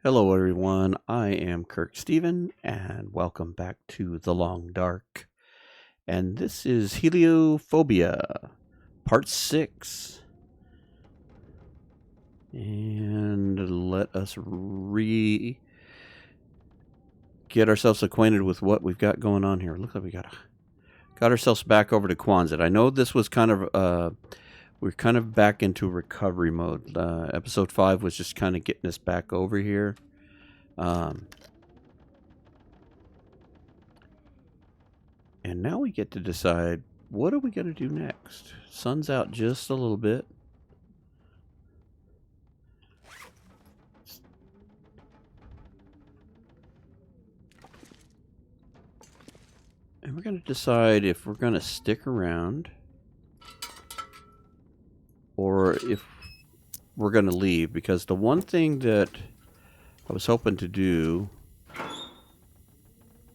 Hello, everyone. I am Kirk Steven, and welcome back to The Long Dark. And this is Heliophobia, Part 6. And let us get ourselves acquainted with what we've got going on here. Looks like we got ourselves back over to Quonset. I know this was kind of we're kind of back into recovery mode. Episode 5 was just kind of getting us back over here. And now we get to decide, what are we going to do next? Sun's out just a little bit. And we're going to decide if we're going to stick around or if we're going to leave. Because the one thing that I was hoping to do,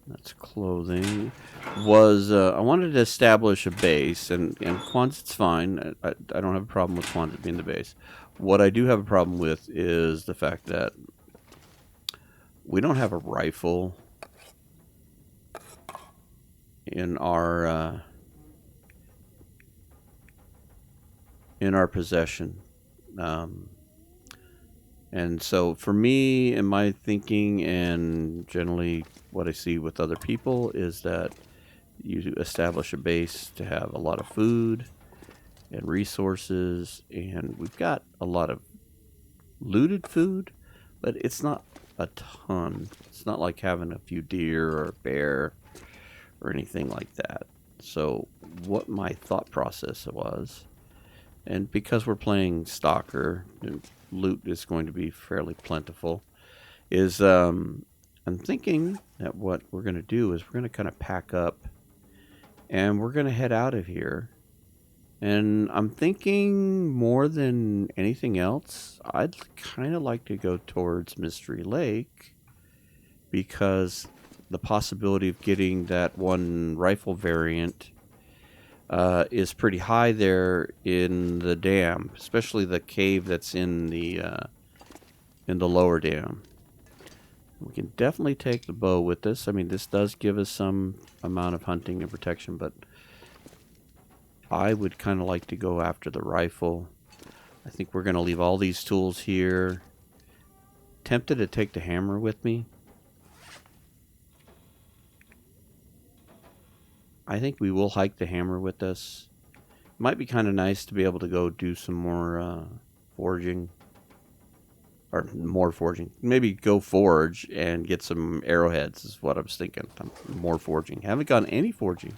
that's clothing, was I wanted to establish a base. And Quonset's fine. I don't have a problem with Quonset being the base. What I do have a problem with is the fact that we don't have a rifle in our possession, and so for me and my thinking, and generally what I see with other people, is that you establish a base to have a lot of food and resources, and we've got a lot of looted food, but it's not a ton. It's not like having a few deer or a bear or anything like that. So what my thought process was, and because we're playing Stalker, loot is going to be fairly plentiful, is I'm thinking that what we're going to do is we're going to kind of pack up and we're going to head out of here. And I'm thinking, more than anything else, I'd kind of like to go towards Mystery Lake, because the possibility of getting that one rifle variant is pretty high there in the dam, especially the cave that's in the lower dam. We can definitely take the bow with us. I mean, this does give us some amount of hunting and protection, but I would kind of like to go after the rifle. I think we're going to leave all these tools here. Tempted to take the hammer with me. I think we will hike the hammer with us. Might be kind of nice to be able to go do some more foraging. Or more foraging. Maybe go forage and get some arrowheads is what I was thinking. More foraging. Haven't gotten any foraging.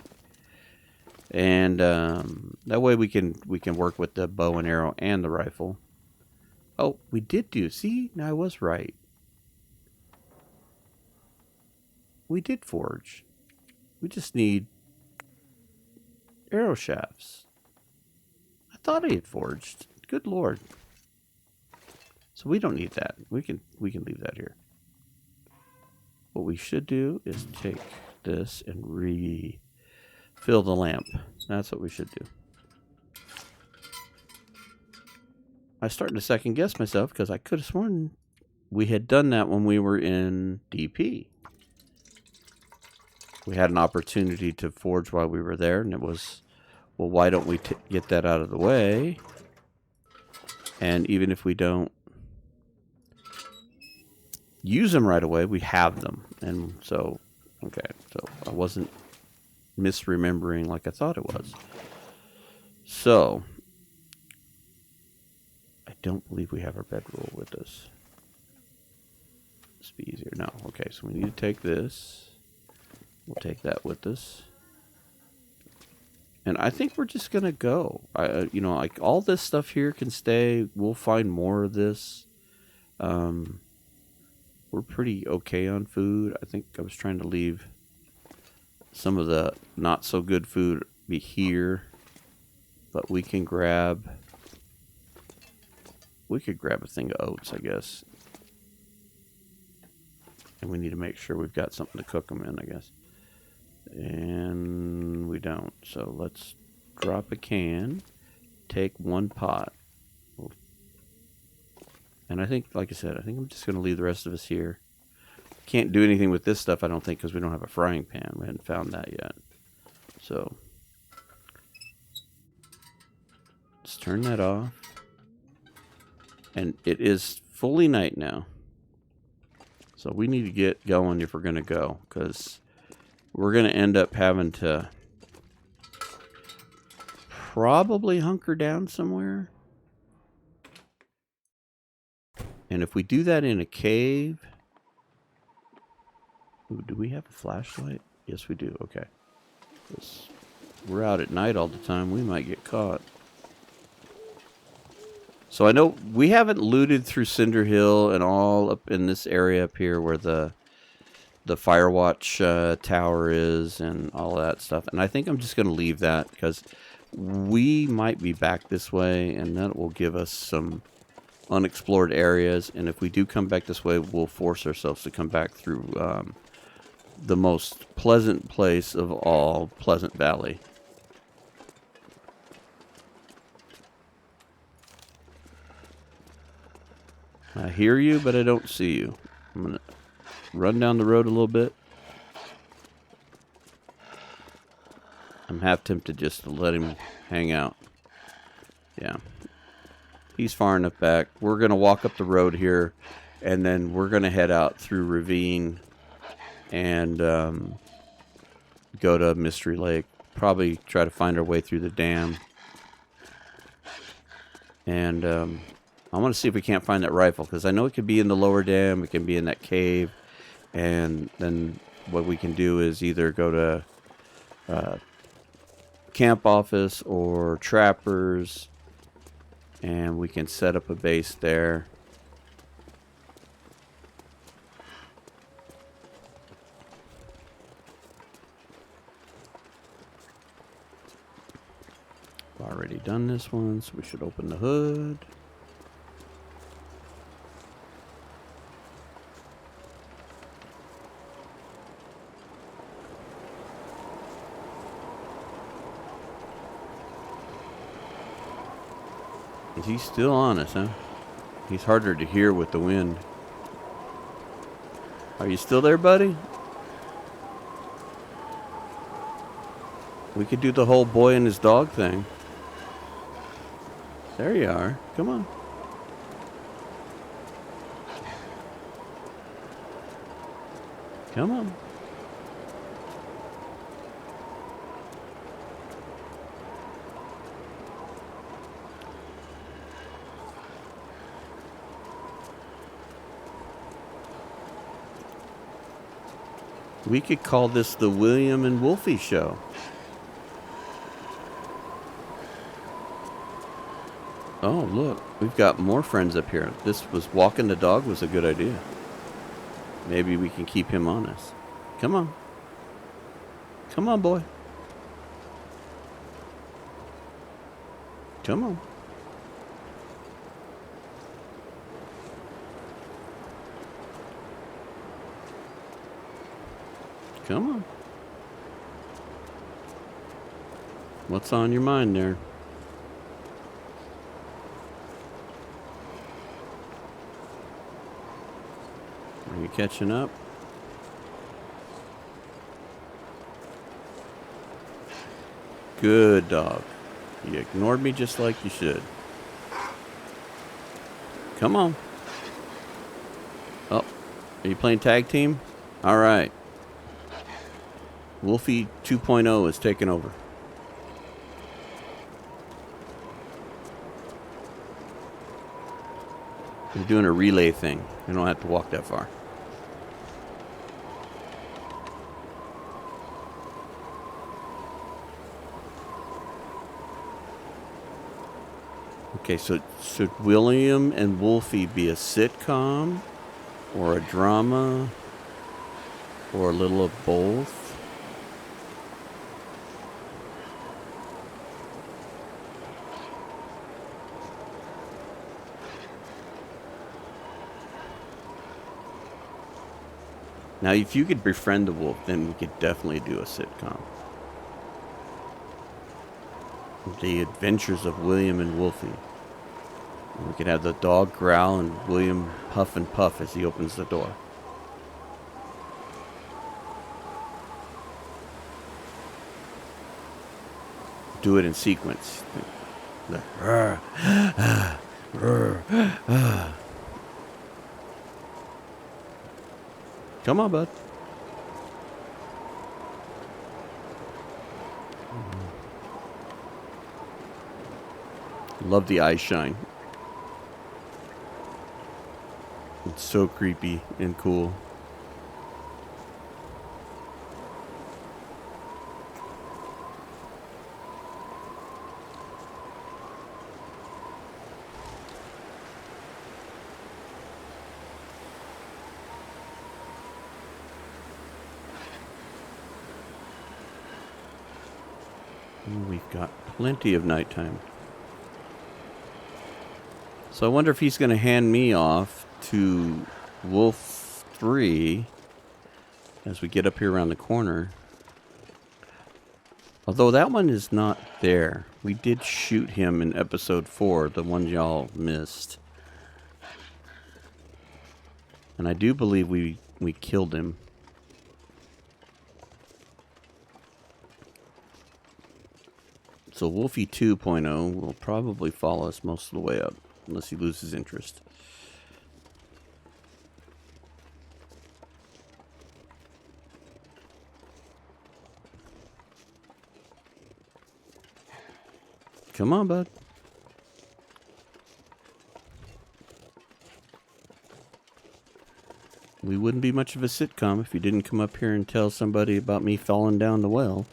And that way we can work with the bow and arrow and the rifle. Oh, we did do. See, now I was right. We did forge. We just need arrow shafts. I thought I had forged. Good lord. So we don't need that. We can leave that here. What we should do is take this and refill the lamp. That's what we should do. I was starting to second guess myself because I could have sworn we had done that when we were in DP. We had an opportunity to forge while we were there, and it was, well, why don't we get that out of the way? And even if we don't use them right away, we have them. And so, okay, so I wasn't misremembering like I thought it was. So, I don't believe we have our bedroll with us. This be easier. No, okay, so we need to take this. We'll take that with us. And I think we're just going to go. Like all this stuff here can stay. We'll find more of this. We're pretty okay on food. I think I was trying to leave some of the not so good food be here. But we can grab... We could grab a thing of oats, I guess. And we need to make sure we've got something to cook them in, I guess. And we don't. So let's drop a can. Take one pot. And I think, like I said, I think I'm just going to leave the rest of us here. Can't do anything with this stuff, I don't think, because we don't have a frying pan. We hadn't found that yet. So, let's turn that off. And it is fully night now. So we need to get going if we're going to go, because we're going to end up having to probably hunker down somewhere. And if we do that in a cave... Ooh, do we have a flashlight? Yes, we do. Okay. We're out at night all the time. We might get caught. So I know we haven't looted through Cinder Hill and all up in this area up here where the Firewatch tower is and all that stuff. And I think I'm just going to leave that because we might be back this way, and that will give us some unexplored areas. And if we do come back this way, we'll force ourselves to come back through the most pleasant place of all, Pleasant Valley. I hear you, but I don't see you. I'm going to run down the road a little bit. I'm half tempted just to let him hang out. Yeah. He's far enough back. We're going to walk up the road here, and then we're going to head out through Ravine and go to Mystery Lake. Probably try to find our way through the dam. And I want to see if we can't find that rifle, because I know it could be in the lower dam, it can be in that cave, and then what we can do is either go to camp office or trappers, and we can set up a base there. I've already done this one, so we should open the hood. Is he still on us, huh? He's harder to hear with the wind. Are you still there, buddy? We could do the whole boy and his dog thing. There you are. Come on. Come on. We could call this the William and Wolfie Show. Oh, look. We've got more friends up here. This was walking the dog was a good idea. Maybe we can keep him on us. Come on. Come on, boy. Come on. Come on. What's on your mind there? Are you catching up? Good dog. You ignored me just like you should. Come on. Oh, are you playing tag team? All right. Wolfie 2.0 is taking over. We're doing a relay thing. We don't have to walk that far. Okay, so should William and Wolfie be a sitcom or a drama or a little of both? Now, if you could befriend the wolf, then we could definitely do a sitcom. The Adventures of William and Wolfie. We can have the dog growl and William huff and puff as he opens the door. Do it in sequence. Come on, bud. Love the eye shine. It's so creepy and cool. And we've got plenty of nighttime. So I wonder if he's going to hand me off to Wolf 3 as we get up here around the corner. Although that one is not there. We did shoot him in episode 4, the one y'all missed. And I do believe we killed him. So Wolfie 2.0 will probably follow us most of the way up, unless he loses interest. Come on, bud. We wouldn't be much of a sitcom if you didn't come up here and tell somebody about me falling down the well.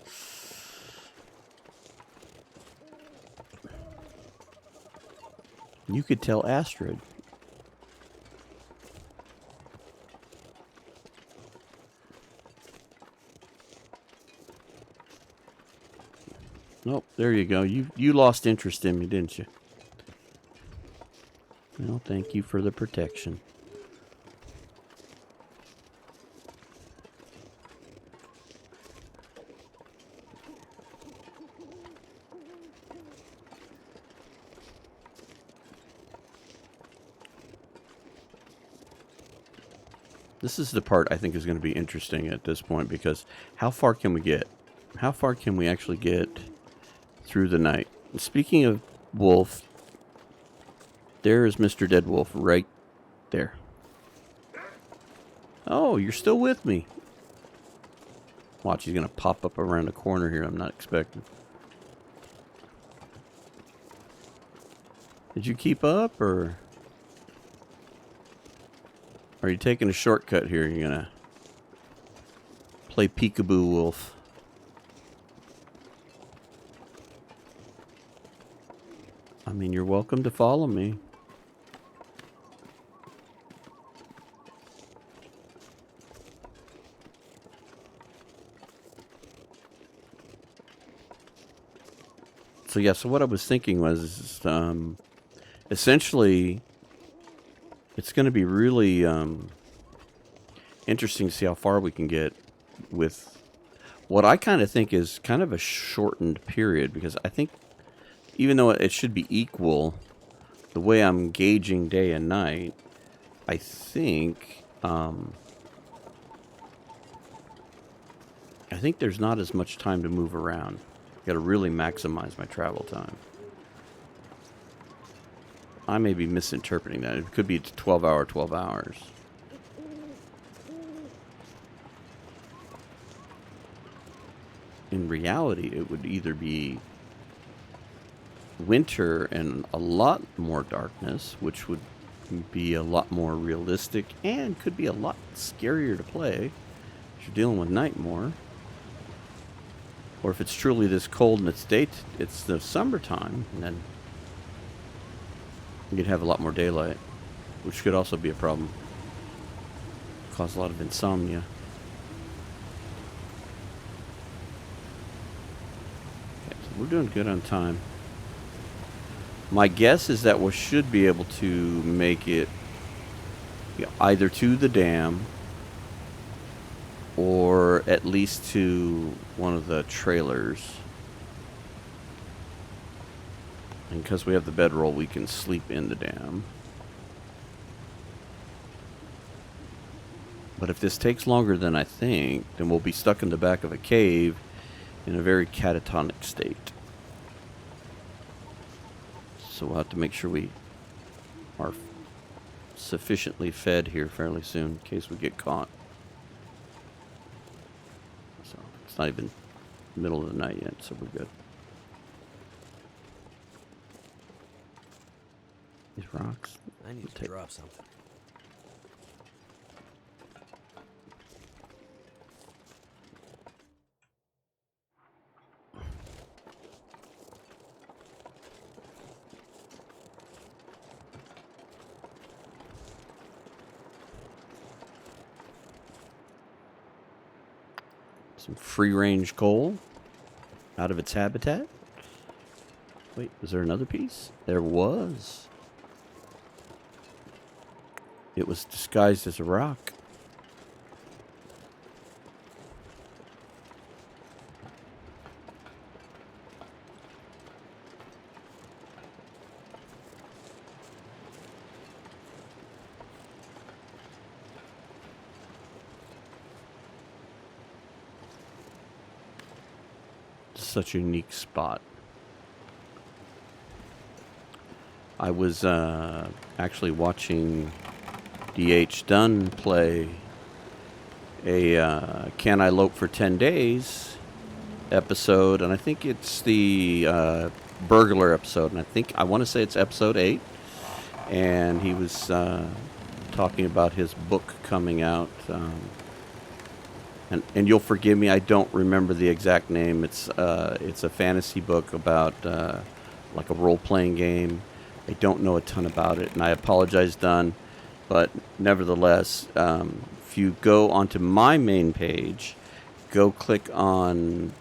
You could tell Astrid. Nope, there you go. You lost interest in me, didn't you? Well, thank you for the protection. This is the part I think is going to be interesting at this point, because how far can we get? How far can we actually get through the night? And speaking of wolf, there is Mr. Dead Wolf right there. Oh, you're still with me. Watch, he's going to pop up around the corner here. I'm not expecting. Did you keep up, or are you taking a shortcut here? You're going to play peekaboo wolf. I mean, you're welcome to follow me. So yeah, so what I was thinking was, essentially, it's going to be really interesting to see how far we can get with what I kind of think is kind of a shortened period, because I think even though it should be equal, the way I'm gauging day and night, I think there's not as much time to move around. Got to really maximize my travel time. I may be misinterpreting that. It could be 12 hours. In reality, it would either be winter and a lot more darkness, which would be a lot more realistic and could be a lot scarier to play if you're dealing with night more. Or if it's truly this cold and it's the summertime, and then you'd have a lot more daylight, which could also be a problem. Cause a lot of insomnia. Okay, so we're doing good on time. My guess is that we should be able to make it either to the dam or at least to one of the trailers. And because we have the bedroll, we can sleep in the dam. But if this takes longer than I think, then we'll be stuck in the back of a cave in a very catatonic state. So we'll have to make sure we are sufficiently fed here fairly soon in case we get caught. So it's not even middle of the night yet, so we're good. These rocks. I need to drop something. Some free-range coal out of its habitat. Wait, was there another piece? There was. It was disguised as a rock. Such a unique spot. I was actually watching D.H. Dunn play a Can I Lope for 10 Days episode, and I think it's the burglar episode, and I want to say it's episode 8, and he was talking about his book coming out. And you'll forgive me, I don't remember the exact name. It's a fantasy book about like a role-playing game. I don't know a ton about it, and I apologize, Dunn. But nevertheless, if you go onto my main page, go click on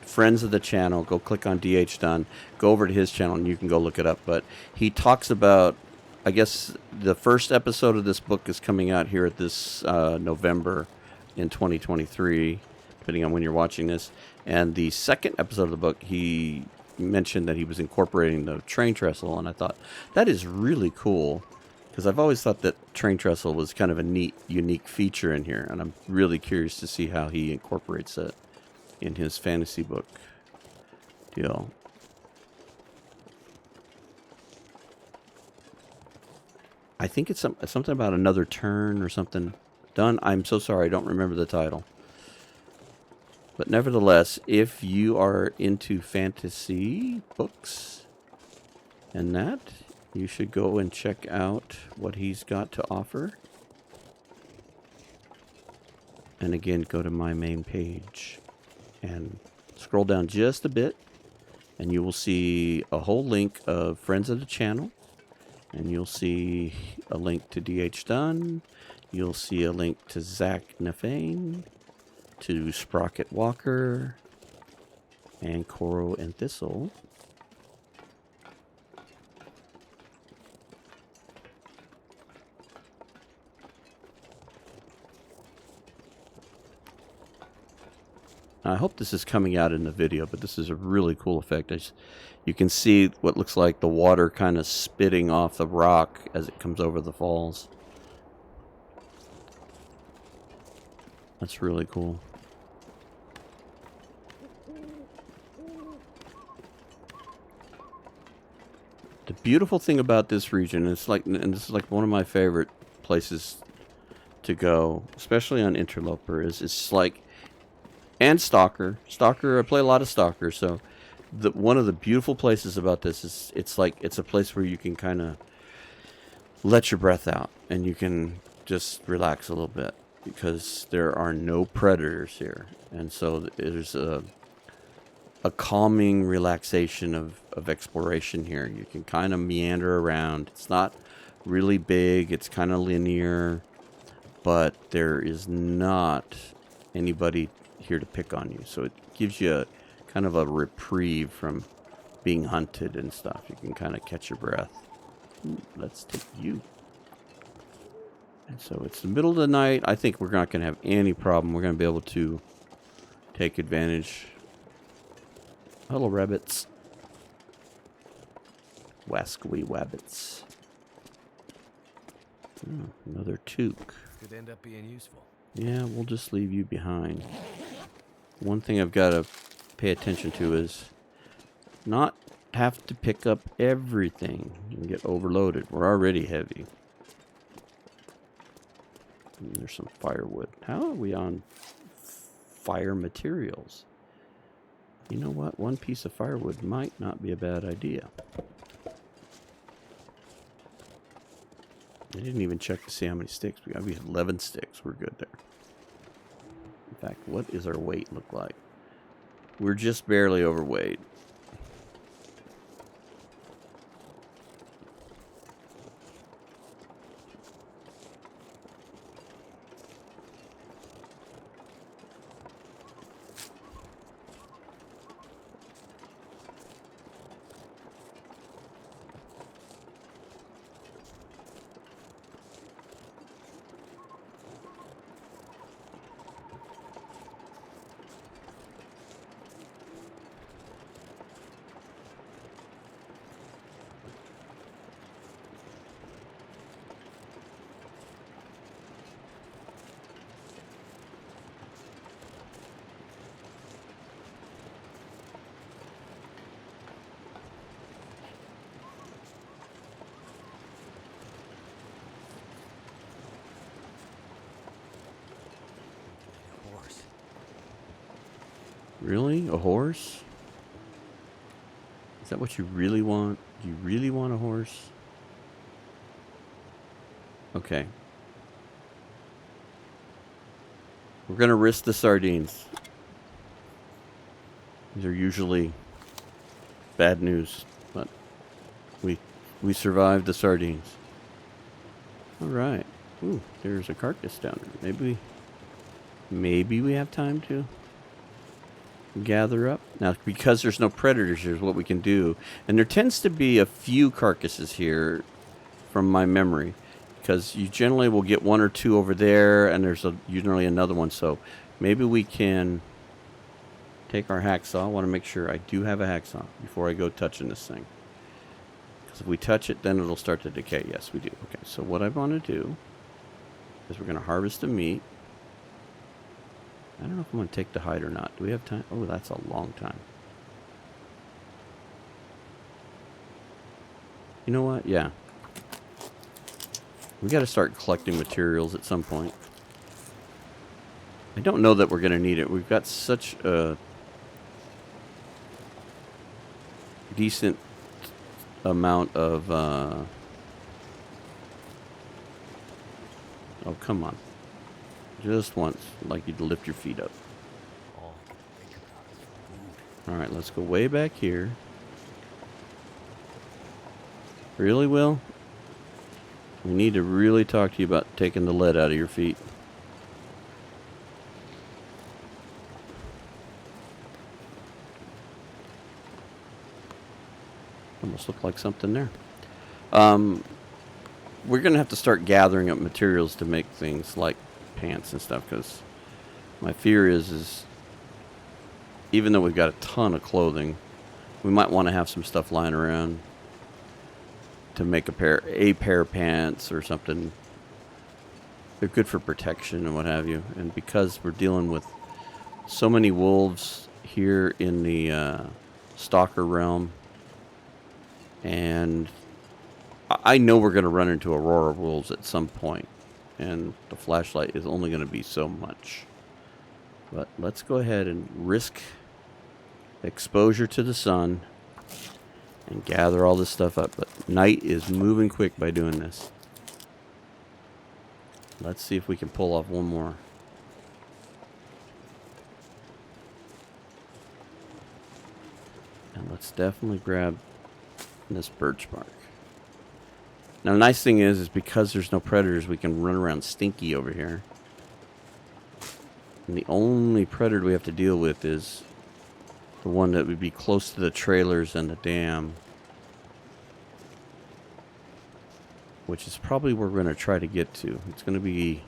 Friends of the Channel, go click on DH Dunn, go over to his channel, and you can go look it up. But he talks about, I guess the first episode of this book is coming out here at this November in 2023, depending on when you're watching this. And the second episode of the book, he mentioned that he was incorporating the train trestle, and I thought that is really cool, because I've always thought that train trestle was kind of a neat, unique feature in here, and I'm really curious to see how he incorporates it in his fantasy book deal. I think it's something about another turn or something. Done. I'm so sorry, I don't remember the title. But nevertheless, if you are into fantasy books and that, you should go and check out what he's got to offer. And again, go to my main page and scroll down just a bit, and you will see a whole link of Friends of the Channel, and you'll see a link to DH Dunn. You'll see a link to Zach Nafane, to Sprocket Walker, and Coro and Thistle. I hope this is coming out in the video, but this is a really cool effect. You can see what looks like the water kind of spitting off the rock as it comes over the falls. That's really cool. The beautiful thing about this region, and this is like one of my favorite places to go, especially on Interloper, is it's like, and Stalker. I play a lot of Stalker, so one of the beautiful places about this is it's a place where you can kind of let your breath out and you can just relax a little bit, because there are no predators here, and so there's a calming relaxation of exploration here. You can kind of meander around. It's not really big, it's kind of linear, but there is not anybody here to pick on you, so it gives you kind of a reprieve from being hunted and stuff. You can kind of catch your breath. Let's take you. And so it's the middle of the night. I think we're not going to have any problem. We're going to be able to take advantage. Hello, rabbits. Wascally wabbits. Oh, another toque. Could end up being useful. Yeah, we'll just leave you behind. One thing I've got to pay attention to is not have to pick up everything and get overloaded. We're already heavy. And there's some firewood. How are we on fire materials? You know what? One piece of firewood might not be a bad idea. I didn't even check to see how many sticks we got. We have 11 sticks. We're good there. In fact, what does our weight look like? We're just barely overweight. Horse. Really? A horse? Is that what you really want? Do you really want a horse? Okay. We're going to risk the sardines. These are usually bad news, but we survived the sardines. All right. Ooh, there's a carcass down there. Maybe we have time to gather up. Now, because there's no predators, here's what we can do. And there tends to be a few carcasses here from my memory, because you generally will get one or two over there, and there's usually another one. So maybe we can take our hacksaw. I want to make sure I do have a hacksaw before I go touching this thing. Because if we touch it, then it'll start to decay. Yes, we do. Okay, so what I want to do is we're going to harvest the meat. I don't know if I'm going to take the hide or not. Do we have time? Oh, that's a long time. You know what? Yeah. We got to start collecting materials at some point. I don't know that we're going to need it. We've got such a decent amount of... Oh, come on. Just once. I'd like you to lift your feet up. Alright, let's go way back here. Really, Will? We need to really talk to you about taking the lead out of your feet. Almost looked like something there. We're going to have to start gathering up materials to make things like pants and stuff, because my fear is even though we've got a ton of clothing, we might want to have some stuff lying around to make a pair of pants or something. They're good for protection and what have you. And because we're dealing with so many wolves here in the stalker realm, and I know we're going to run into aurora wolves at some point, and the flashlight is only going to be so much. But let's go ahead and risk exposure to the sun and gather all this stuff up. But night is moving quick by doing this. Let's see if we can pull off one more. And let's definitely grab this birch bark. Now the nice thing is because there's no predators, we can run around stinky over here. And the only predator we have to deal with is the one that would be close to the trailers and the dam, which is probably where we're going to try to get to. It's going to be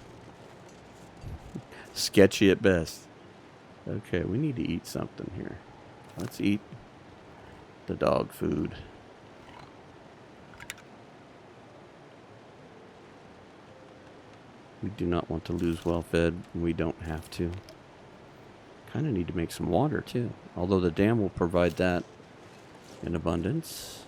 sketchy at best. Okay, we need to eat something here. Let's eat the dog food. We do not want to lose well-fed. We don't have to. Kind of need to make some water, too. Although the dam will provide that in abundance.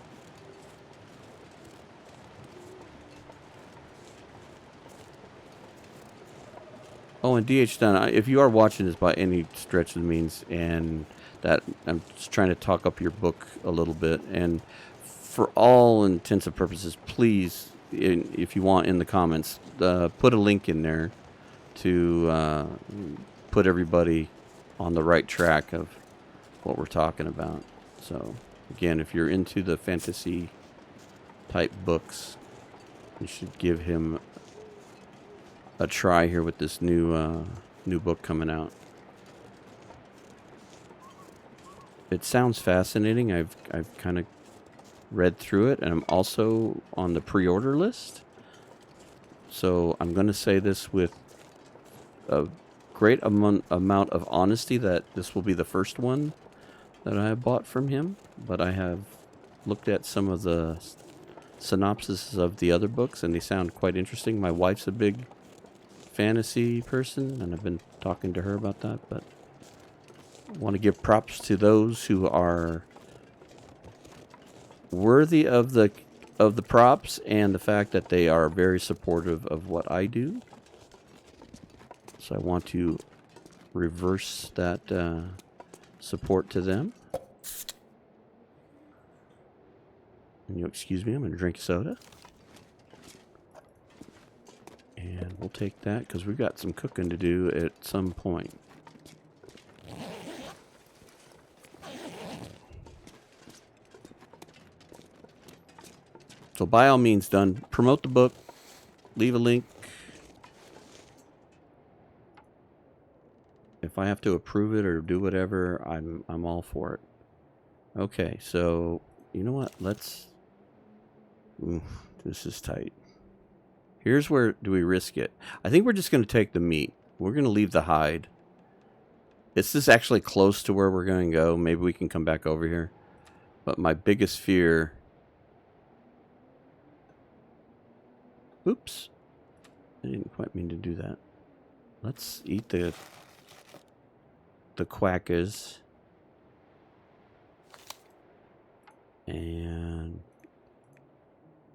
Oh, and DH Dunn, if you are watching this by any stretch of the means, and that I'm just trying to talk up your book a little bit, and for all intents and purposes, please, if you want in the comments, put a link in there to put everybody on the right track of what we're talking about. So, again, if you're into the fantasy type books, you should give him a try here with this new book coming out. It sounds fascinating. I've kind of read through it, and I'm also on the pre-order list. So I'm going to say this with a great amount of honesty that this will be the first one that I have bought from him, but I have looked at some of the synopses of the other books, and they sound quite interesting. My wife's a big fantasy person, and I've been talking to her about that, but I want to give props to those who are worthy of the props and the fact that they are very supportive of what I do. So I want to reverse that support to them. And you'll excuse me, I'm going to drink soda. And we'll take that because we've got some cooking to do at some point. So by all means, done. Promote the book. Leave a link. If I have to approve it or do whatever, I'm all for it. Okay, so you know what? Let's. This is tight. Here's where do we risk it? I think we're just going to take the meat. We're going to leave the hide. Is this actually close to where we're going to go? Maybe we can come back over here. But my biggest fear. Oops. I didn't quite mean to do that. Let's eat the quackers. And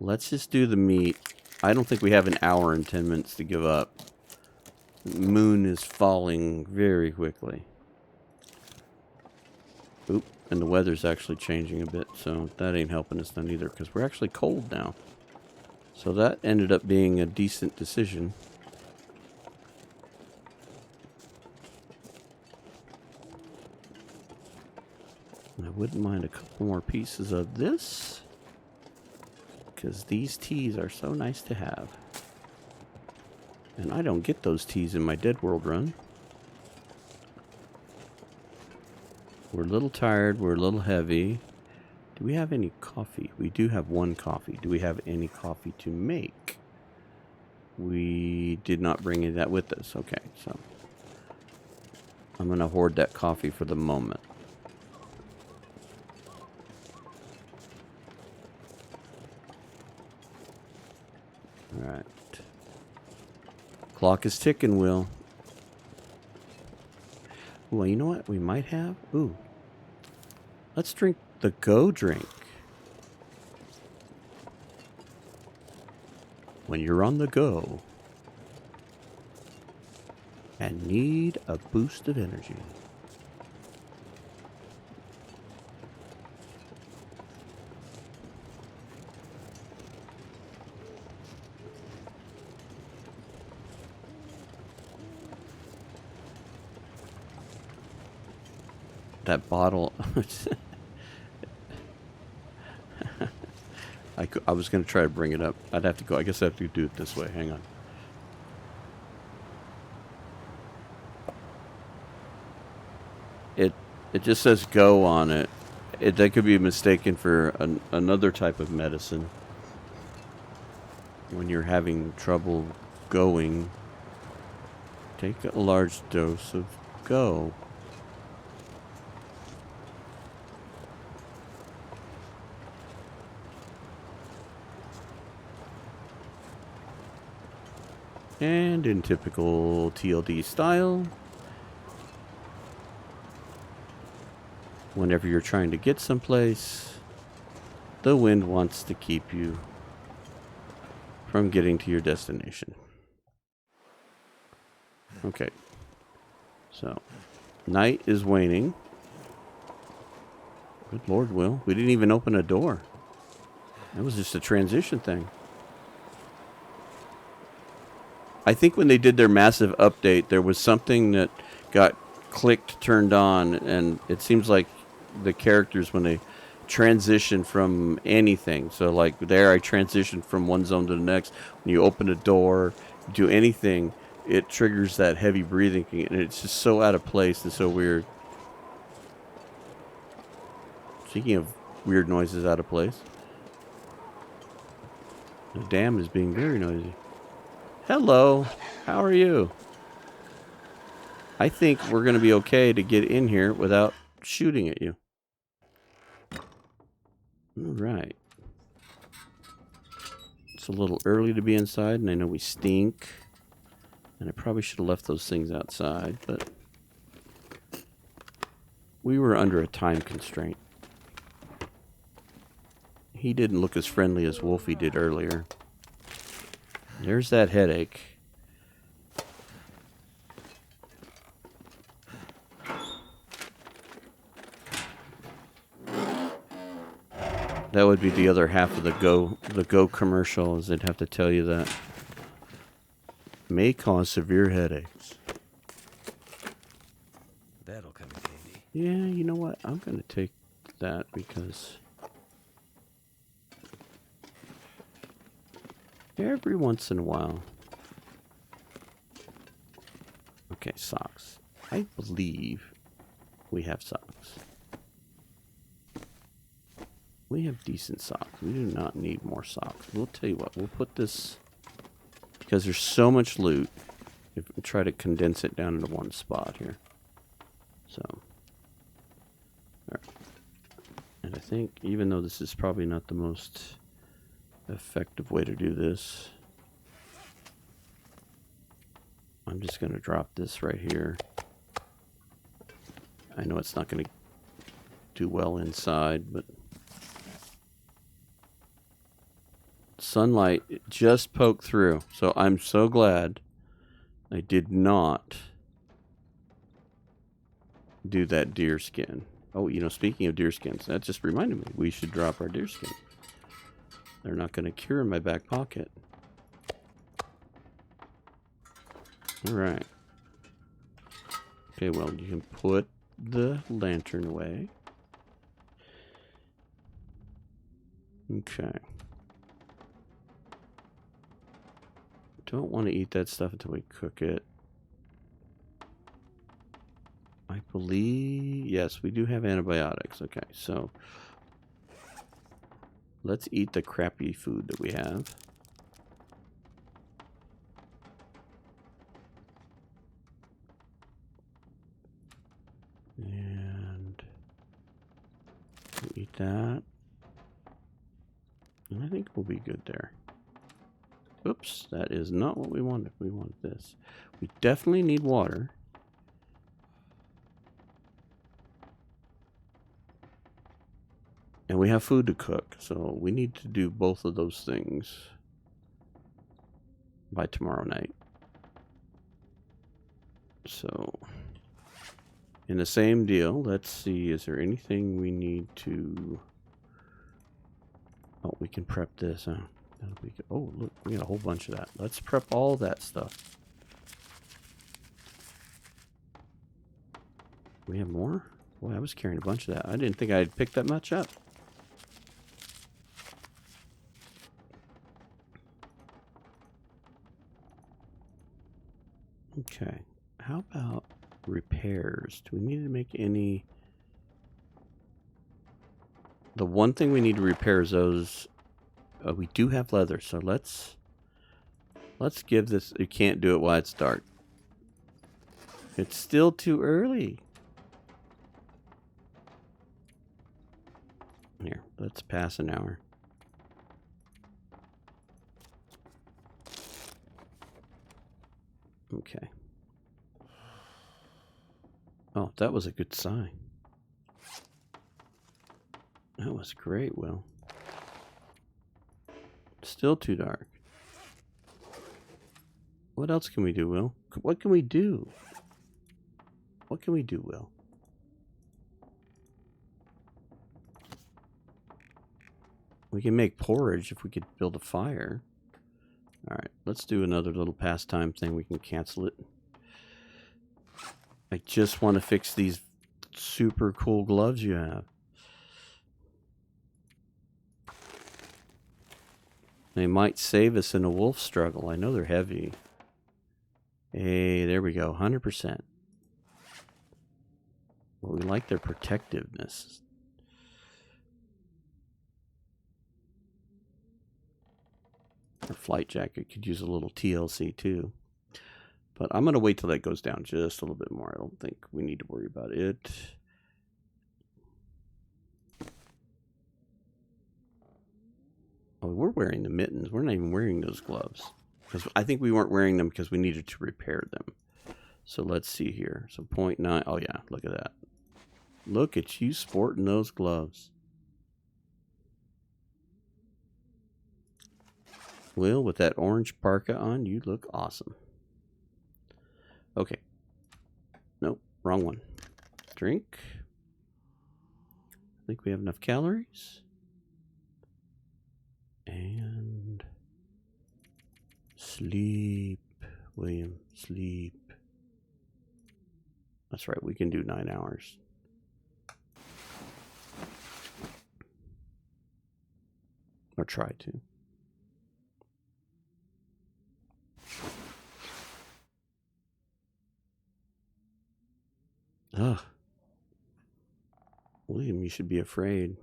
let's just do the meat. I don't think we have an hour and 10 minutes to give up. The moon is falling very quickly. Oop, and the weather's actually changing a bit, so that ain't helping us none either, because we're actually cold now. So that ended up being a decent decision. And I wouldn't mind a couple more pieces of this, because these teas are so nice to have. And I don't get those teas in my Dead World run. We're a little tired. We're a little heavy. Do we have any coffee? We do have one coffee. Do we have any coffee to make? We did not bring any of that with us. Okay, so I'm going to hoard that coffee for the moment. All right. Clock is ticking, Will. Well, you know what we might have? Ooh. Let's drink the go drink. When you're on the go and need a boost of energy. That bottle. I was going to try to bring it up. I'd have to go. I guess I have to do it this way. Hang on. It just says go on it. That could be mistaken for another type of medicine. When you're having trouble going, take a large dose of go. And in typical TLD style, whenever you're trying to get someplace, the wind wants to keep you from getting to your destination. Okay. So, night is waning. Good Lord, Will. We didn't even open a door. That was just a transition thing. I think when they did their massive update, there was something that got clicked, turned on, and it seems like the characters, when they transition from anything, so like there I transitioned from one zone to the next, when you open a door, do anything, it triggers that heavy breathing thing, and it's just so out of place and so weird. Speaking of weird noises out of place, the dam is being very noisy. Hello, how are you? I think we're going to be okay to get in here without shooting at you. All right. It's a little early to be inside, and I know we stink. And I probably should have left those things outside, but we were under a time constraint. He didn't look as friendly as Wolfie did earlier. There's that headache. That would be the other half of the Go commercial, is they'd have to tell you that. May cause severe headaches. That'll come in handy. Yeah, you know what? I'm going to take that because every once in a while. Okay, socks. I believe we have socks. We have decent socks. We do not need more socks. We'll tell you what. We'll put this, because there's so much loot, if we try to condense it down into one spot here. So, all right. And I think, even though this is probably not the most effective way to do this, I'm just going to drop this right here. I know it's not going to do well inside, but sunlight just poked through. So I'm so glad I did not do that deer skin. Oh, you know, speaking of deer skins, that just reminded me. We should drop our deer skin. They're not going to cure in my back pocket. All right. Okay, well, you can put the lantern away. Okay. Don't want to eat that stuff until we cook it. I believe, yes, we do have antibiotics. Okay, so let's eat the crappy food that we have. And we'll eat that. And I think we'll be good there. Oops, that is not what we wanted. We want this. We definitely need water. And we have food to cook, so we need to do both of those things by tomorrow night. So, in the same deal, let's see, is there anything we need to... Oh, we can prep this, huh? That'll be good. Oh, look, we got a whole bunch of that. Let's prep all that stuff. We have more? Boy, I was carrying a bunch of that. I didn't think I'd pick that much up. Okay. How about repairs? Do we need to make any... The one thing we need to repair is those... we do have leather, so let's give this... You can't do it while it's dark. It's still too early. Here, let's pass an hour. Okay. Oh, that was a good sign. That was great, Will. Still too dark. What else can we do, Will? What can we do? What can we do, Will? We can make porridge if we could build a fire. Alright, let's do another little pastime thing. We can cancel it. I just want to fix these super cool gloves you have. They might save us in a wolf struggle. I know they're heavy. Hey, there we go. 100%. Well, we like their protectiveness. Our flight jacket could use a little TLC too. But I'm going to wait till that goes down just a little bit more. I don't think we need to worry about it. Oh, we're wearing the mittens. We're not even wearing those gloves. Because I think we weren't wearing them because we needed to repair them. So let's see here. So 0.9. Oh yeah, look at that. Look at you sporting those gloves. Will, with that orange parka on, you look awesome. Okay. Nope, wrong one. Drink. I think we have enough calories. And sleep, William, sleep. That's right, we can do 9 hours. Or try to. Ugh. William, you should be afraid.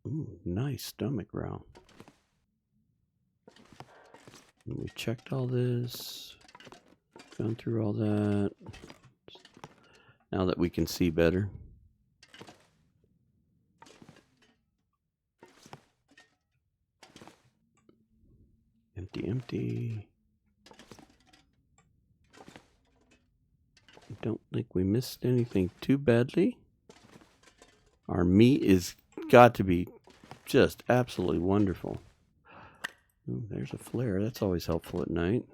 Ooh, nice stomach growl. We checked all this. Gone through all that. Now that we can see better. Empty, empty. I don't think we missed anything too badly. Our meat is got to be just absolutely wonderful. Ooh, there's a flare. That's always helpful at night.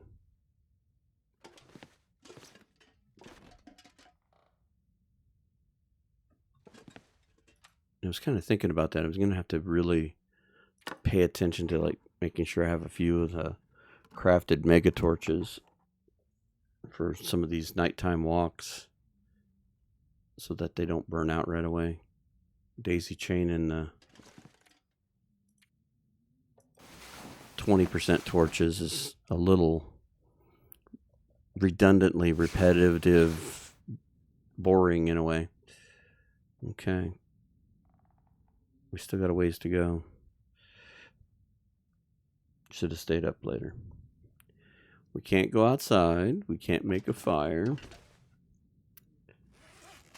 I was kind of thinking about that. I was going to have to really pay attention to like making sure I have a few of the crafted mega torches for some of these nighttime walks so that they don't burn out right away. Daisy chain and the 20% torches is a little redundantly repetitive, boring in a way. Okay. We still got a ways to go. Should have stayed up later. We can't go outside. We can't make a fire.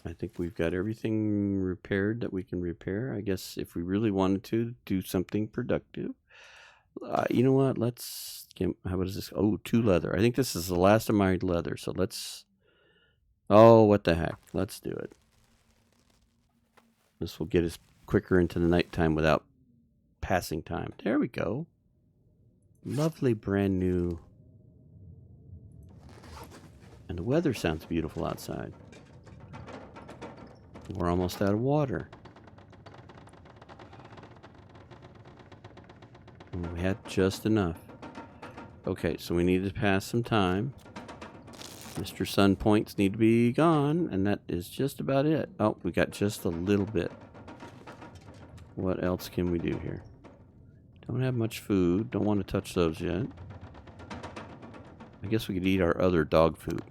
I think we've got everything repaired that we can repair. I guess if we really wanted to do something productive. You know what? Let's get, how is this? Oh, 2 leather. I think this is the last of my leather. So let's, oh, what the heck. Let's do it. This will get us quicker into the nighttime without passing time. There we go. Lovely brand new. And the weather sounds beautiful outside. We're almost out of water. And we had just enough. Okay, so we need to pass some time. Mr. Sun points need to be gone, and that is just about it. Oh, we got just a little bit. What else can we do here? Don't have much food. Don't want to touch those yet. I guess we could eat our other dog food.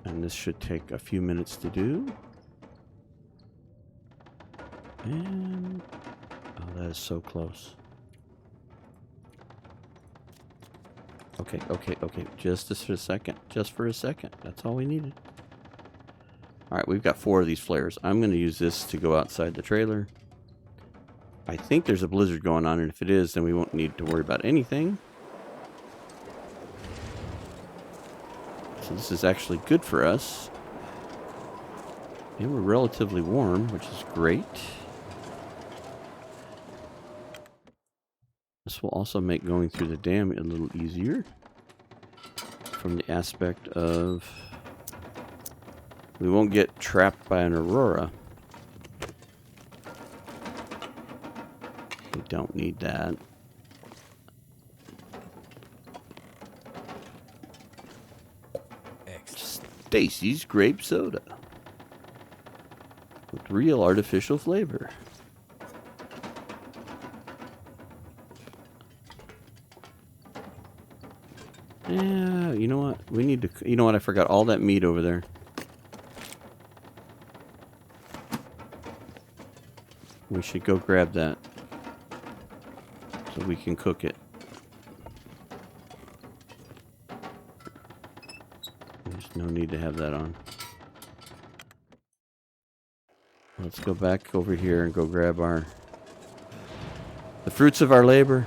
And this should take a few minutes to do. And oh, that is so close. Okay, okay, okay. Just for a second. Just for a second. That's all we needed. Alright, we've got 4 of these flares. I'm going to use this to go outside the trailer. I think there's a blizzard going on, and if it is, then we won't need to worry about anything. So this is actually good for us. And we're relatively warm, which is great. This will also make going through the dam a little easier. From the aspect of we won't get trapped by an aurora. We don't need that. Stacy's grape soda with real artificial flavor. Yeah, you know what? We need to. You know what? I forgot all that meat over there. We should go grab that so we can cook it. There's no need to have that on. Let's go back over here and go grab the fruits of our labor.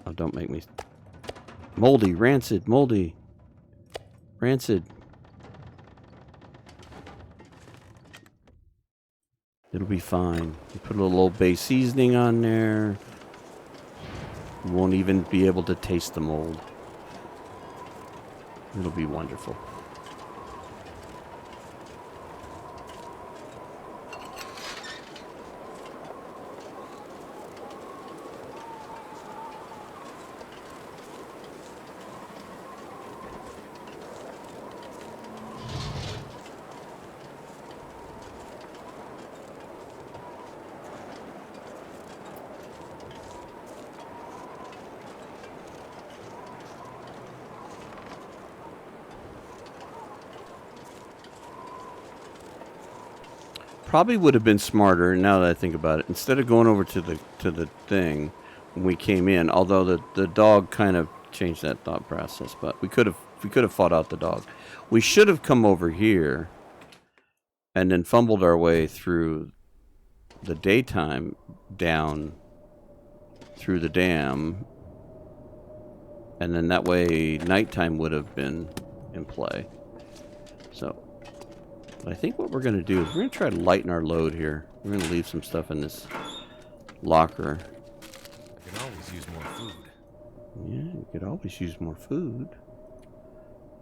Oh, don't make me moldy, rancid, moldy, rancid. It'll be fine. You put a little Old Bay seasoning on there. You won't even be able to taste the mold. It'll be wonderful. Probably would have been smarter, now that I think about it, instead of going over to the thing when we came in, although the dog kind of changed that thought process, but we could have fought out the dog. We should have come over here and then fumbled our way through the daytime down through the dam, and then that way nighttime would have been in play. So I think what we're going to do is we're going to try to lighten our load here. We're going to leave some stuff in this locker. I can always use more food. Yeah, you could always use more food.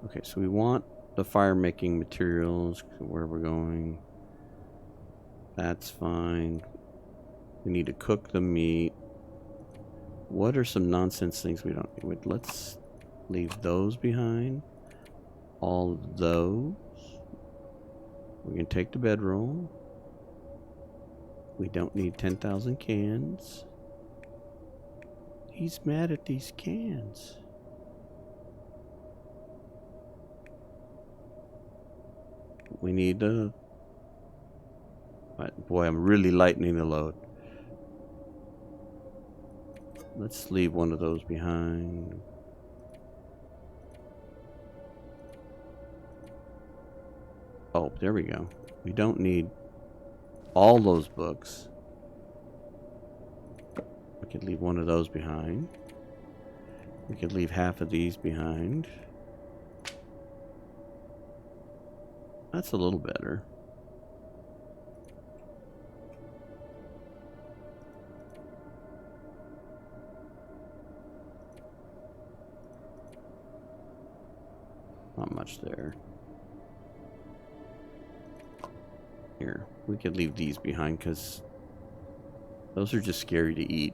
Okay, so we want the fire making materials. Where we're going. That's fine. We need to cook the meat. What are some nonsense things we don't need? Let's leave those behind. All of those. We can take the bedroll. We don't need 10,000 cans. He's mad at these cans. We need to... Boy, I'm really lightening the load. Let's leave one of those behind. Oh, there we go. We don't need all those books. We could leave one of those behind. We could leave half of these behind. That's a little better. Not much there. Here, we could leave these behind because those are just scary to eat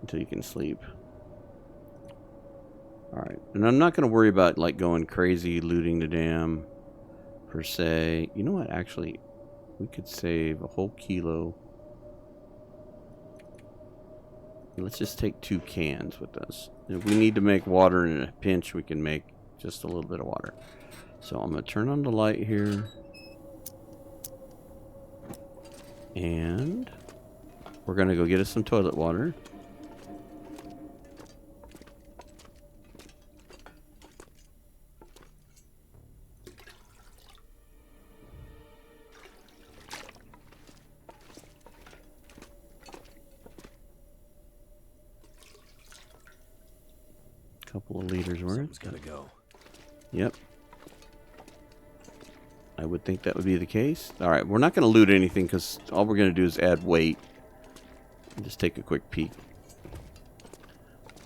until you can sleep. Alright, and I'm not going to worry about like going crazy looting the dam per se. You know what, actually, we could save a whole kilo. Let's just take 2 cans with us. If we need to make water in a pinch, we can make just a little bit of water. So I'm going to turn on the light here. And we're going to go get us some toilet water. couple of liters worth. Something's gotta go. Yep. I would think that would be the case. Alright, we're not going to loot anything because all we're going to do is add weight. And just take a quick peek.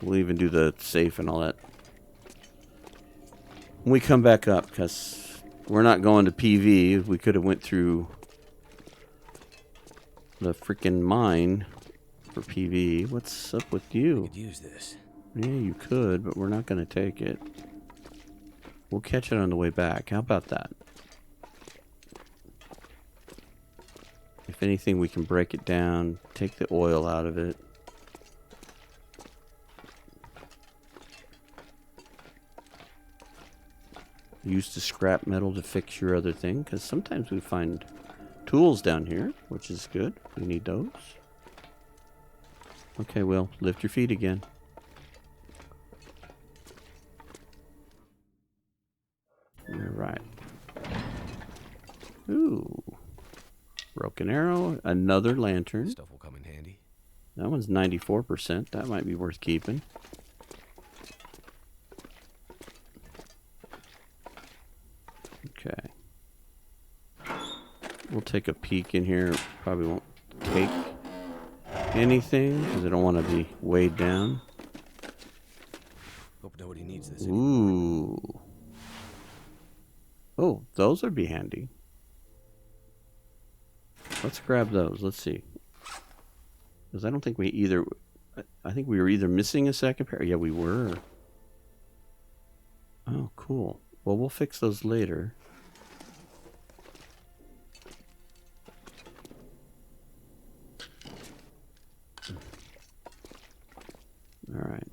We'll even do the safe and all that when we come back up, because we're not going to PV. We could have went through the freaking mine for PV. What's up with you? I could use this. Yeah, you could, but we're not going to take it. We'll catch it on the way back. How about that? If anything, we can break it down, take the oil out of it. Use the scrap metal to fix your other thing, because sometimes we find tools down here, which is good. We need those. Okay, Will, lift your feet again. You're right. Ooh. Broken arrow, another lantern. Stuff will come in handy. That one's 94%. That might be worth keeping. Okay. We'll take a peek in here. Probably won't take anything because I don't want to be weighed down. Hope nobody needs this. Ooh. Oh, those would be handy. Let's grab those. Let's see. Because I don't think we either... I think we were either missing a second pair. Yeah, we were. Oh, cool. Well, we'll fix those later. All right.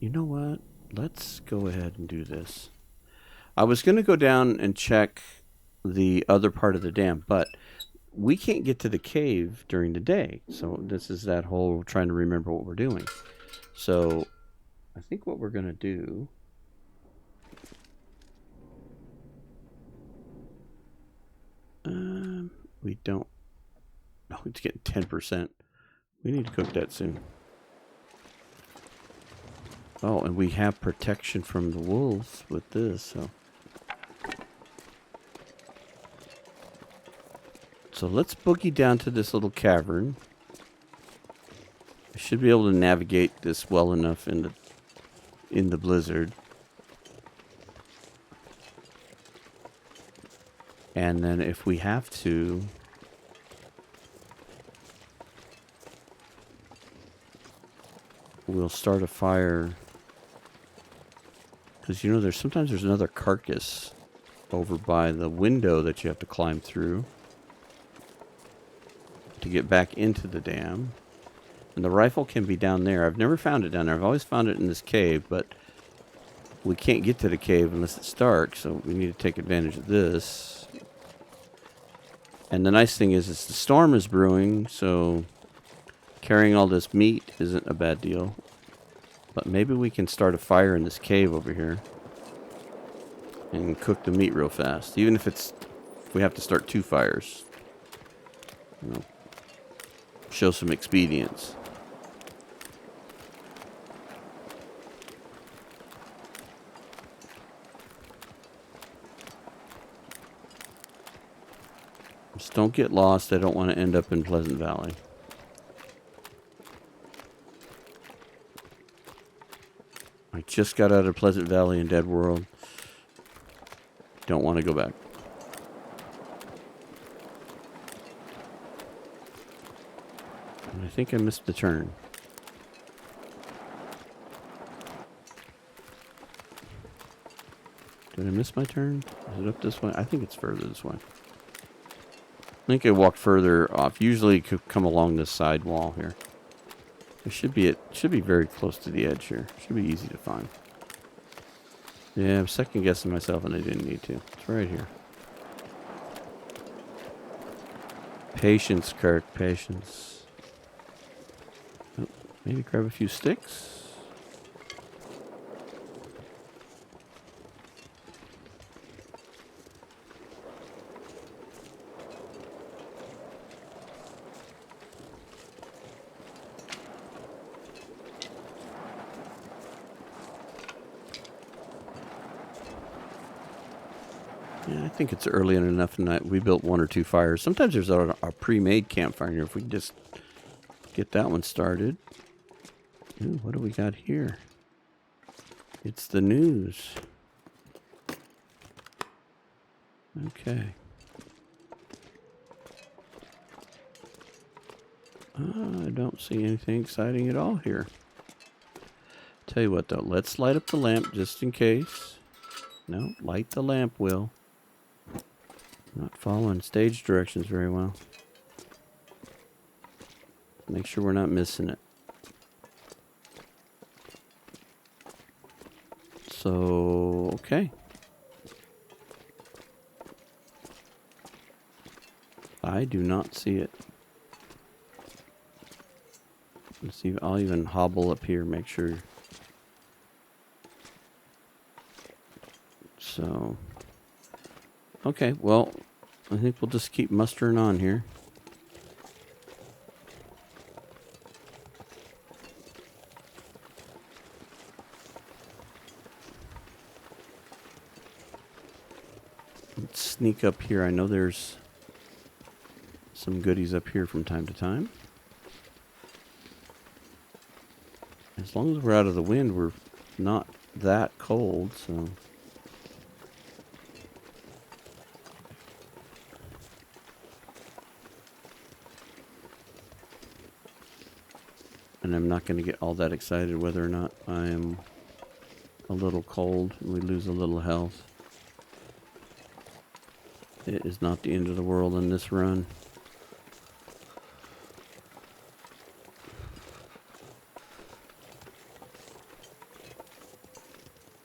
You know what? Let's go ahead and do this. I was going to go down and check the other part of the dam, but we can't get to the cave during the day. So this is that whole trying to remember what we're doing. So I think what we're going to do... we don't... Oh, it's getting 10%. We need to cook that soon. Oh, and we have protection from the wolves with this, so... So let's boogie down to this little cavern. I should be able to navigate this well enough in the blizzard. And then if we have to... we'll start a fire. Because, you know, sometimes there's another carcass over by the window that you have to climb through to get back into the dam. And the rifle can be down there. I've never found it down there. I've always found it in this cave, but we can't get to the cave unless it's dark, so we need to take advantage of this. And the nice thing is the storm is brewing, so carrying all this meat isn't a bad deal. But maybe we can start a fire in this cave over here and cook the meat real fast. Even if we have to start 2 fires. You know, show some expedience. Just don't get lost. I don't want to end up in Pleasant Valley. I just got out of Pleasant Valley and Dead World. Don't want to go back. And I think I missed the turn. Did I miss my turn? Is it up this way? I think it's further this way. I think I walked further off. Usually it could come along this side wall here. It should be very close to the edge here. Should be easy to find. Yeah, I'm second guessing myself and I didn't need to. It's right here. Patience, Kirk, patience. Oh, maybe grab a few sticks. Yeah, I think it's early enough night. We built 1 or 2 fires. Sometimes there's a pre-made campfire here. If we can just get that one started. Ooh, what do we got here? It's the news. Okay. I don't see anything exciting at all here. Tell you what, though. Let's light up the lamp just in case. No, light the lamp, Will. Not following stage directions very well. Make sure we're not missing it. So, okay. I do not see it. Let's see. I'll even hobble up here, make sure. So, okay. Well, I think we'll just keep mustering on here. Let's sneak up here. I know there's some goodies up here from time to time. As long as we're out of the wind, we're not that cold, so. And I'm not going to get all that excited whether or not I am a little cold and we lose a little health. It is not the end of the world in this run.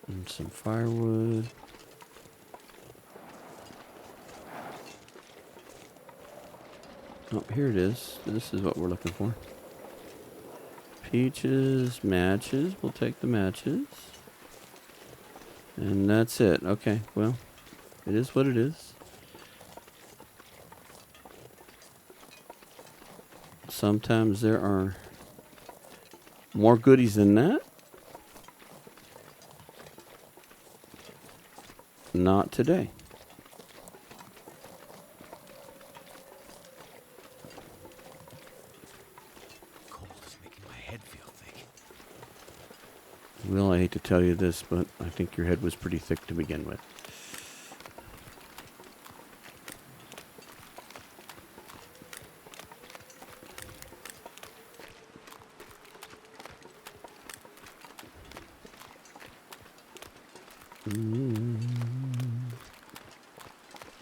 And some firewood. Oh, here it is. This is what we're looking for. Peaches, matches. We'll take the matches. And that's it. Okay, well, it is what it is. Sometimes there are more goodies than that. Not today. Cold is making my head feel thick. Will, I hate to tell you this, but I think your head was pretty thick to begin with.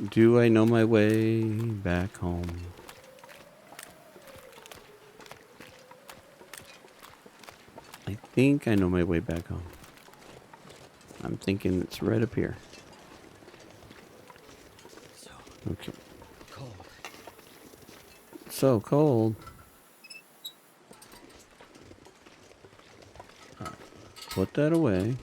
Do I know my way back home? I think I know my way back home. I'm thinking it's right up here. So Okay. cold. So cold. Alright. Put that away.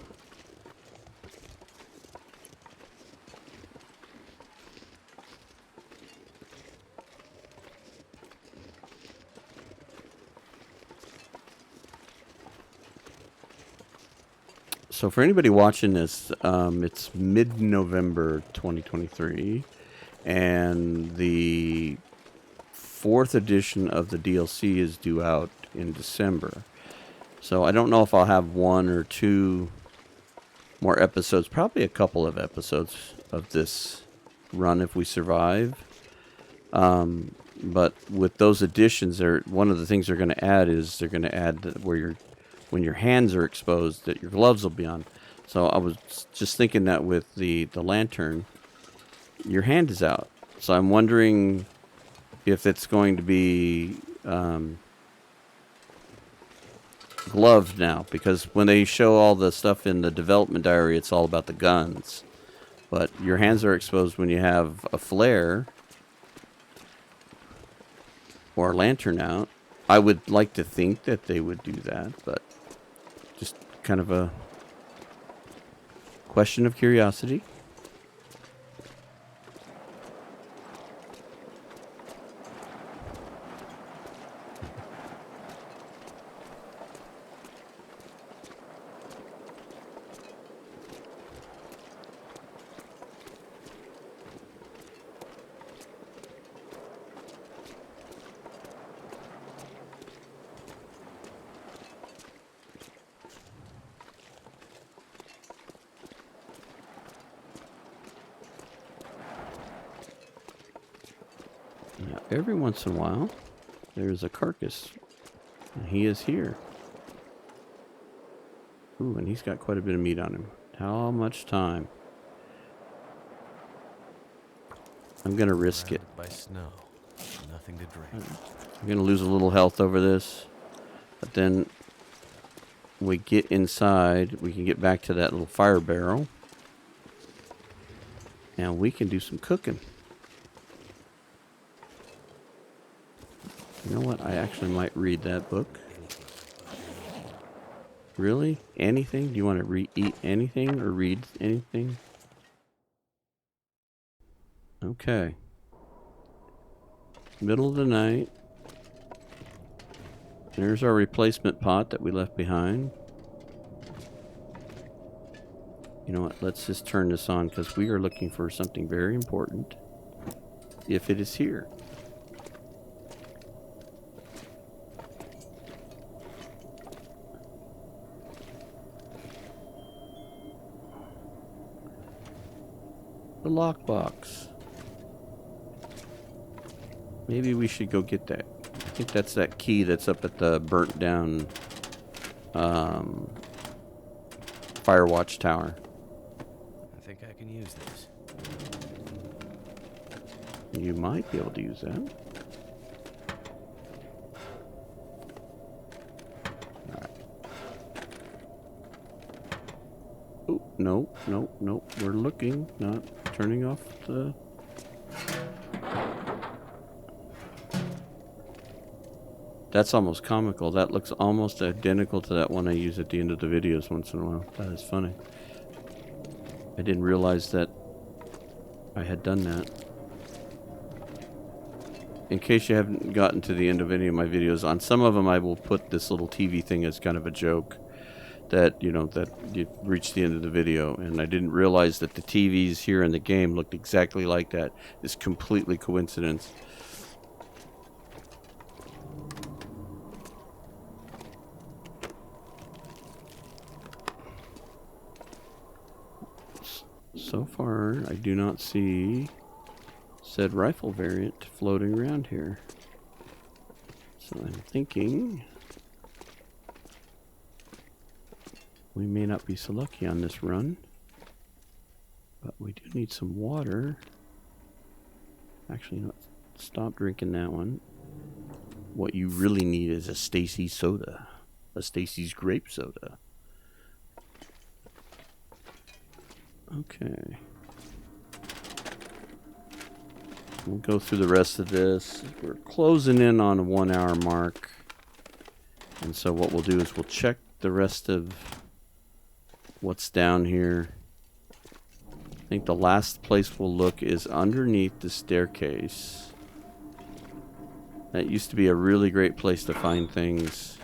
So for anybody watching this, it's mid-November 2023, and the 4th edition of the DLC is due out in December. So I don't know if I'll have 1 or 2 more episodes, probably a couple of episodes of this run if we survive. But with those additions, one of the things they're going to add is they're going to add where when your hands are exposed, that your gloves will be on. So I was just thinking that with the lantern, your hand is out. So I'm wondering if it's going to be gloved now, because when they show all the stuff in the development diary, it's all about the guns. But your hands are exposed when you have a flare or a lantern out. I would like to think that they would do that, but just kind of a question of curiosity. every once in a while, there's a carcass. And he is here. Ooh, and he's got quite a bit of meat on him. How much time? I'm gonna risk it. Surrounded by snow. Nothing to drink. I'm gonna lose a little health over this. But then we get inside, we can get back to that little fire barrel. And we can do some cooking. You know what? I actually might read that book. Really? Anything? Do you want to eat anything or read anything? Okay. Middle of the night. There's our replacement pot that we left behind. You know what? Let's just turn this on because we are looking for something very important. If it is here. The lockbox. Maybe we should go get that. I think that's that key that's up at the burnt down Firewatch Tower. I think I can use this. You might be able to use that. Alright. Oh, no, no, no. We're looking, not turning off the... That's almost comical. That looks almost identical to that one I use at the end of the videos once in a while. That is funny. I didn't realize that I had done that. In case you haven't gotten to the end of any of my videos, on some of them I will put this little TV thing as kind of a joke. That, you know, that you reach the end of the video. And I didn't realize that the TVs here in the game looked exactly like that. It's completely coincidence. So far, I do not see said rifle variant floating around here. So I'm thinking we may not be so lucky on this run, but we do need some water. Actually, no, stop drinking that one. What you really need is a Stacy's soda, a Stacy's grape soda. Okay. We'll go through the rest of this. We're closing in on a 1 hour mark. And so what we'll do is we'll check the rest of what's down here. I think the last place we'll look is underneath the staircase. That used to be a really great place to find things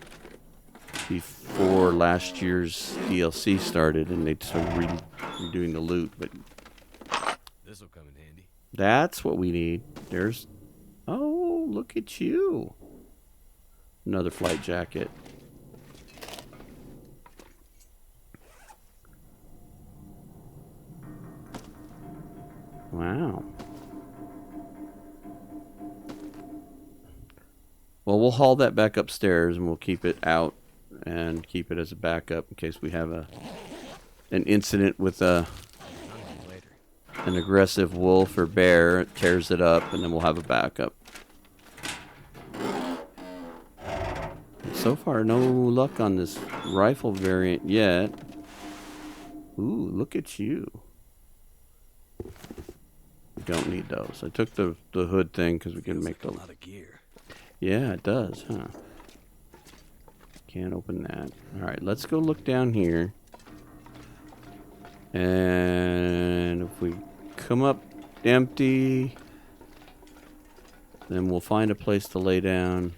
before last year's DLC started and they started redoing the loot, but This'll come in handy. that's what we need. There's... Oh, look at you. Another flight jacket. Wow. Well, we'll haul that back upstairs and we'll keep it out and keep it as a backup in case we have an incident with an aggressive wolf or bear. It tears it up and then we'll have a backup. So far, no luck on this rifle variant yet. Ooh, look at you. We don't need those. I took the hood thing because we can make a lot of gear. Yeah, it does, huh? Can't open that. Alright, let's go look down here. And if we come up empty, then we'll find a place to lay down.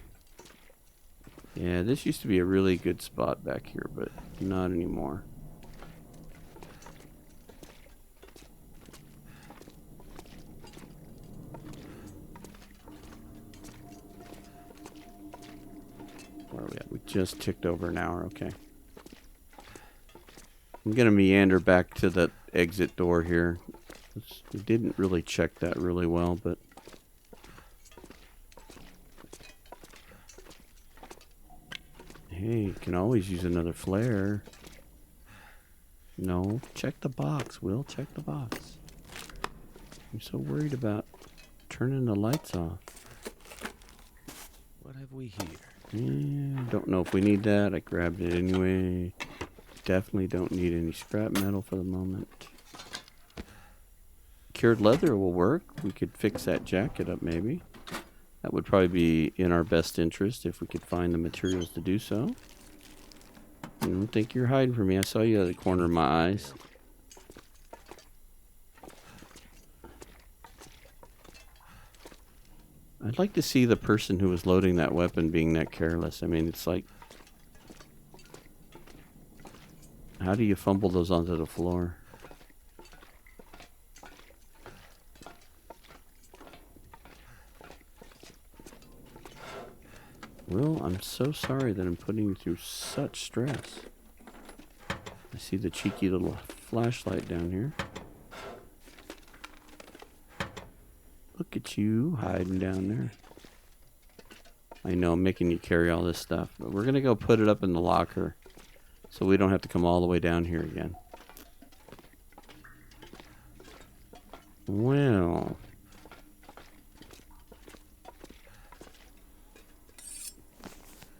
Yeah, this used to be a really good spot back here, but not anymore. Where are we at? We just ticked over an hour, okay. I'm gonna meander back to the exit door here. We didn't really check that really well, but Hey, you can always use another flare. No, check the box, Will. Check the box. I'm so worried about turning the lights off. What have we here? Yeah, don't know if we need that. I grabbed it anyway. Definitely don't need any scrap metal for the moment. Cured leather will work. We could fix that jacket up maybe. That would probably be in our best interest if we could find the materials to do so. I don't think you're hiding from me. I saw you out of the corner of my eyes. I'd like to see the person who was loading that weapon being that careless. I mean, it's like, how do you fumble those onto the floor? Well, I'm so sorry that I'm putting you through such stress. I see the cheeky little flashlight down here. Look at you hiding down there. I know I'm making you carry all this stuff, but we're going to go put it up in the locker so we don't have to come all the way down here again. Well,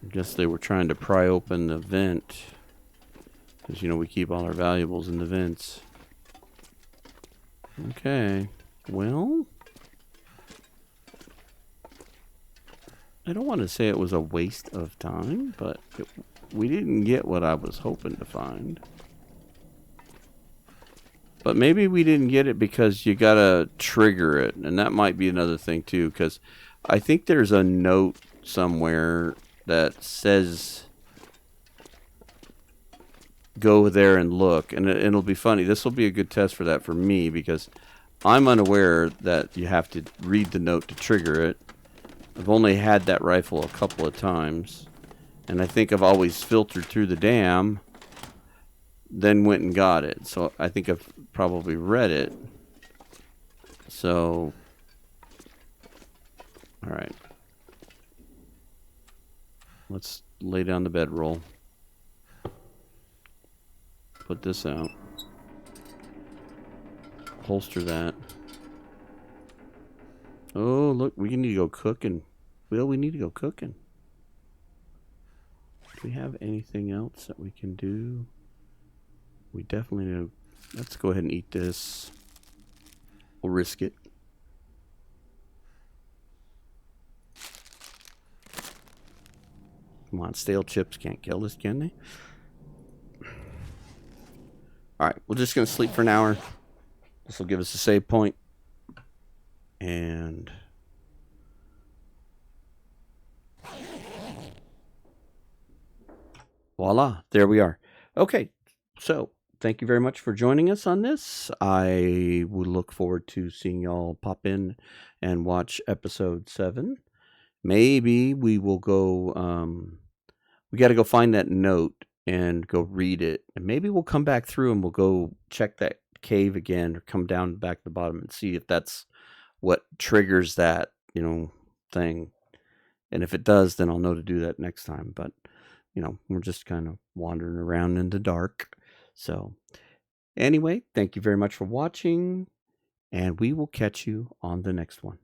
I guess they were trying to pry open the vent because, you know, we keep all our valuables in the vents. Okay, well, I don't want to say it was a waste of time, but we didn't get what I was hoping to find. But maybe we didn't get it because you gotta trigger it, and that might be another thing too, because I think there's a note somewhere that says go there and look, and it'll be funny. This will be a good test for that for me because I'm unaware that you have to read the note to trigger it. I've only had that rifle a couple of times, and I think I've always filtered through the dam, then went and got it. So I think I've probably read it. So, all right. Let's lay down the bedroll. Put this out. Holster that. Oh, look, we need to go cooking. Will, we need to go cooking. Do we have anything else that we can do? We definitely need to. Let's go ahead and eat this. We'll risk it. Come on, stale chips can't kill us, can they? Alright, we're just going to sleep for an hour. This will give us a save point. And voila, there we are. Okay, so thank you very much for joining us on this. I would look forward to seeing y'all pop in and watch episode 7. Maybe we will go, we got to go find that note and go read it. And maybe we'll come back through and we'll go check that cave again or come down back to the bottom and see if that's what triggers that, you know, thing. And if it does, then I'll know to do that next time. But, you know, we're just kind of wandering around in the dark. So anyway, thank you very much for watching, and we will catch you on the next one.